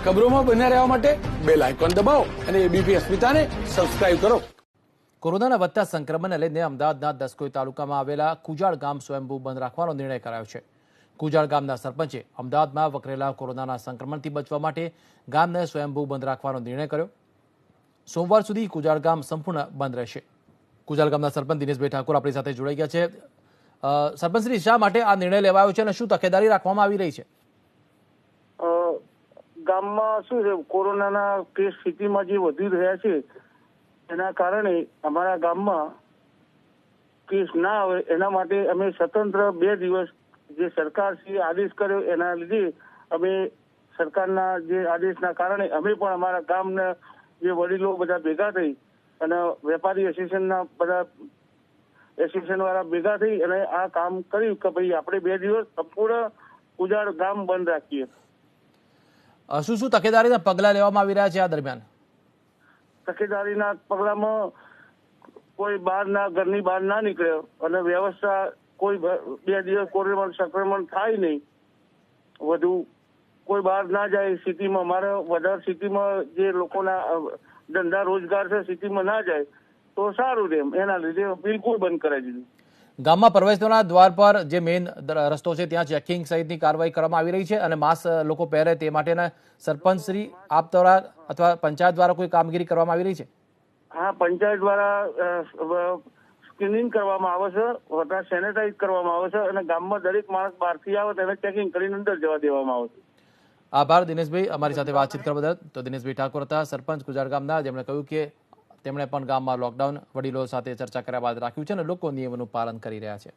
ખબરોમાં બન્યા રહેવા માટે બેલ આઇકોન દબાવો અને એબીપી અસ્મિતાને સબસ્ક્રાઇબ કરો. કોરોનાના વધતા સંક્રમણને લઈને અમદાવાદના દસકોઈ તાલુકામાં આવેલા કુજાળ ગામ સ્વયંભૂ બંધ રાખવાનો નિર્ણય કરાયો છે. કુજાળ ગામના સરપંચે અમદાવાદમાં વકરેલા કોરોનાના સંક્રમણથી બચવા માટે ગામને સ્વયંભૂ બંધ રાખવાનો નિર્ણય કર્યો. સોમવાર સુધી કુજાળ ગામ સંપૂર્ણ બંધ રહેશે. કુજાળ ગામના સરપંચ દિનેશભાઈ ઠાકોર આપણી સાથે જોડાઈ ગયા છે. સરપંચશ્રી, શા માટે આ નિર્ણય લેવાયો છે અને શું તકેદારી રાખવામાં આવી રહી છે? ગામમાં શું છે, કોરોનાના કેસ સ્થિતિમાં જે વધી રહ્યા છે એના કારણે અમારા ગામમાં કેસ ના આવે એના માટે અમે સ્વતંત્ર 2 દિવસ જે સરકારશ્રીએ આદેશ કર્યો એના લીધે અમે સરકારના જે આદેશના કારણે અમે પણ અમારા ગામના જે વડીલો બધા ભેગા થઈ અને વેપારી એસોસિએશનના બધા એસોસિએશન વાળા ભેગા થઈ અને આ કામ કર્યું કે ભાઈ આપણે 2 દિવસ સંપૂર્ણ કુજાળ ગામ બંધ રાખીએ. શું શું તકેદારીના પગલાં લેવામાં આવી રહ્યા છે આ દરમિયાન? તકેદારીના પગલામાં કોઈ ઘરની બહાર ના નીકળે અને વ્યવસ્થા કોઈ 2 દિવસ કોરોના સંક્રમણ થાય નહીં, વધુ કોઈ બહાર ના જાય. સિટીમાં અમારે વધારે સિટીમાં જે લોકોના ધંધા રોજગાર છે સિટીમાં ના જાય તો સારું રહે, એના લીધે બિલકુલ બંધ કરાવી દીધું. ગામમાં પ્રવેશના દ્વાર પર જે મેઇન રસ્તો છે ત્યાં ચેકિંગ સહિતની કાર્યવાહી કરવામાં આવી રહી છે અને માસ્ક લોકો પહેરે તે માટેના સરપંચશ્રી આપ દ્વારા અથવા પંચાયત દ્વારા કોઈ કામગીરી કરવામાં આવી રહી છે? હા, પંચાયત દ્વારા સ્ક્રીનિંગ કરવામાં આવે છે, બધા સેનેટાઈઝ કરવામાં આવે છે અને ગામમાં દરેક માણસ બહારથી આવે તેને ચેકિંગ કરીને અંદર જવા દેવામાં આવે છે. આભાર દિનેશભાઈ, અમારી સાથે વાતચીત કરવા બદલ. તો દિનેશભાઈ ઠાકોર હતા, સરપંચ કુજાળ ગામના, જેમણે કહ્યું કે તેમણે પણ ગામમાં લોકડાઉન વડીલો સાથે ચર્ચા કર્યા બાદ રાખ્યું છે અને લોકો નિયમોનું પાલન કરી રહ્યા છે.